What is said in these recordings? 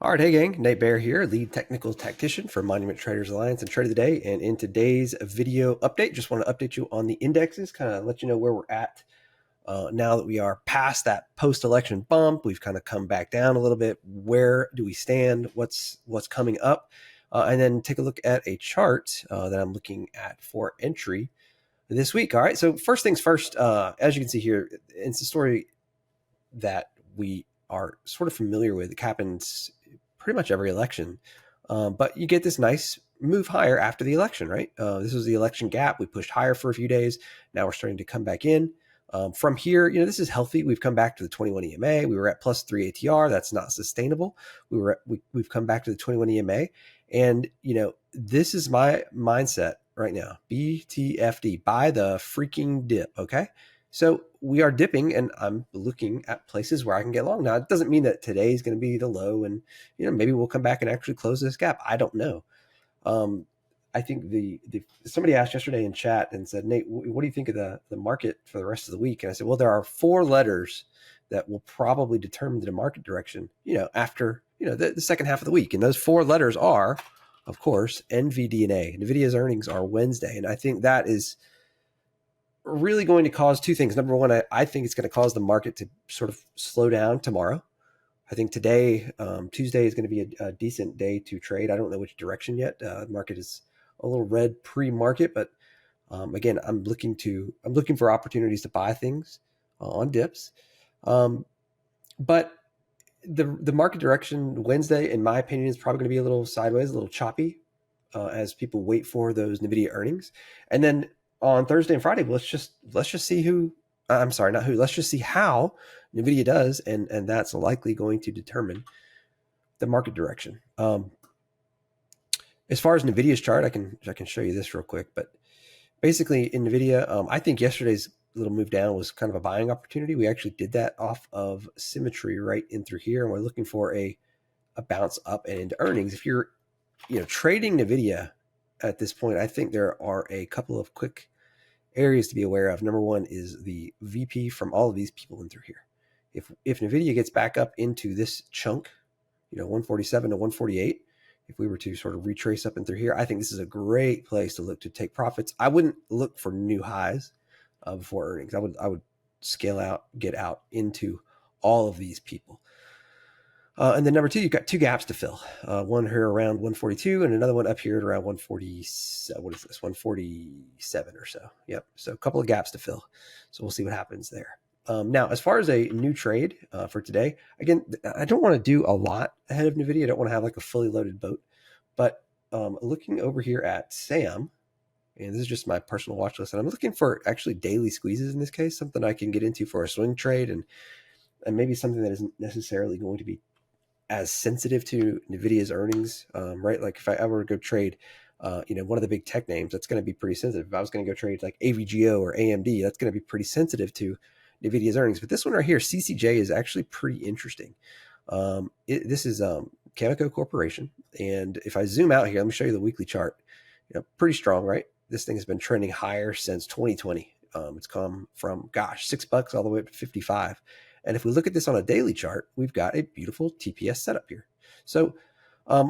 All right, hey gang, Nate Bear here, lead technical tactician for Monument Traders Alliance and Trade of the Day. And in today's video update, just want to update you on the indexes, kind of let you know where we're at now that we are past that post-election bump. We've kind of come back down a little bit. Where do we stand? What's coming up? And then take a look at a chart that I'm looking at for entry this week. All right, so first things first, as you can see here, it's a story that we are sort of familiar with. It happens pretty much every election. But you get this nice move higher after the election, right? This was the election gap. We pushed higher for a few days. Now we're starting to come back in. From here, this is healthy. We've come back to the 21 EMA. We were at plus 3 ATR. That's not sustainable. We've come back to the 21 EMA. And, this is my mindset right now. BTFD, buy the freaking dip, okay? So we are dipping, and I'm looking at places where I can get long. Now, it doesn't mean that today is going to be the low, and maybe we'll come back and actually close this gap. I don't know. I think somebody asked yesterday in chat and said, Nate, what do you think of the market for the rest of the week? And I said, well, there are 4 letters that will probably determine the market direction, after the second half of the week, and those 4 letters are, of course, NVDA. NVIDIA's earnings are Wednesday, and I think that is really going to cause 2 things. Number one, I think it's going to cause the market to sort of slow down tomorrow. I think today, Tuesday, is going to be a decent day to trade. I don't know which direction yet. The market is a little red pre-market, but again, I'm looking for opportunities to buy things on dips. But the market direction Wednesday, in my opinion, is probably going to be a little sideways, a little choppy as people wait for those NVIDIA earnings, and then on Thursday and Friday, let's just see let's just see how NVIDIA does, and that's likely going to determine the market direction. As far as NVIDIA's chart, I can show you this real quick, but basically in NVIDIA, I think yesterday's little move down was kind of a buying opportunity. We actually did that off of symmetry right in through here, and we're looking for a bounce up and into earnings. If you're trading NVIDIA at this point, I think there are a couple of quick areas to be aware of. Number one is the VP from all of these people in through here. If NVIDIA gets back up into this chunk, 147 to 148, if we were to sort of retrace up and through here, I think this is a great place to look to take profits. I wouldn't look for new highs before earnings. I would scale out, get out into all of these people. And then number 2, you've got 2 gaps to fill. One here around 142 and another one up here at around 140. What is this? 147 or so. Yep. So a couple of gaps to fill. So we'll see what happens there. Now, as far as a new trade for today, again, I don't want to do a lot ahead of NVIDIA. I don't want to have like a fully loaded boat. But looking over here at SAM, and this is just my personal watch list, and I'm looking for actually daily squeezes in this case, something I can get into for a swing trade, and maybe something that isn't necessarily going to be as sensitive to NVIDIA's earnings, right? Like if I ever go trade, one of the big tech names, that's going to be pretty sensitive. If I was going to go trade like AVGO or AMD, that's going to be pretty sensitive to NVIDIA's earnings. But this one right here, CCJ, is actually pretty interesting. This is Cameco Corporation. And if I zoom out here, let me show you the weekly chart. Pretty strong, right? This thing has been trending higher since 2020. It's come from, $6 all the way up to 55. And if we look at this on a daily chart, we've got a beautiful TPS setup here. So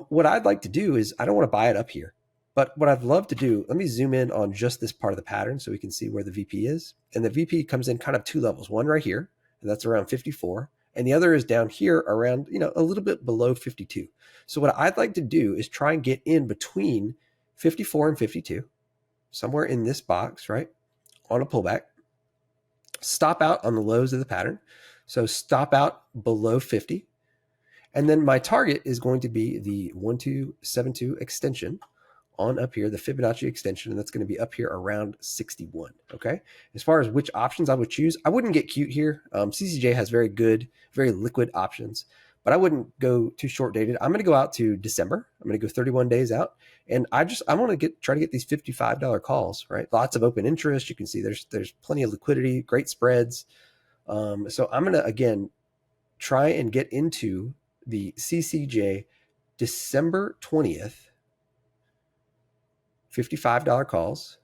what I'd like to do is, I don't want to buy it up here, but what I'd love to do, let me zoom in on just this part of the pattern so we can see where the VP is. And the VP comes in kind of 2 levels, one right here, and that's around 54. And the other is down here around, a little bit below 52. So what I'd like to do is try and get in between 54 and 52, somewhere in this box, right, on a pullback, stop out on the lows of the pattern. So stop out below 50. And then my target is going to be the 1272 extension on up here, the Fibonacci extension, and that's going to be up here around 61. Okay. As far as which options I would choose, I wouldn't get cute here. CCJ has very good, very liquid options, but I wouldn't go too short dated. I'm going to go out to December. I'm going to go 31 days out. And I want to try to get these $55 calls, right? Lots of open interest. You can see there's plenty of liquidity, great spreads. So I'm going to, again, try and get into the CCJ December 20th, $55 calls,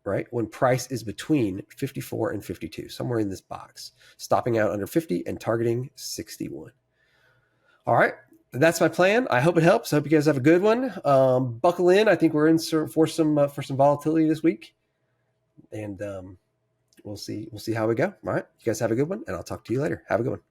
right? When price is between 54 and 52, somewhere in this box, stopping out under 50 and targeting 61. All right. That's my plan. I hope it helps. I hope you guys have a good one. Buckle in. I think we're in for some volatility this week, and we'll see how we go. All right. You guys have a good one, and I'll talk to you later. Have a good one.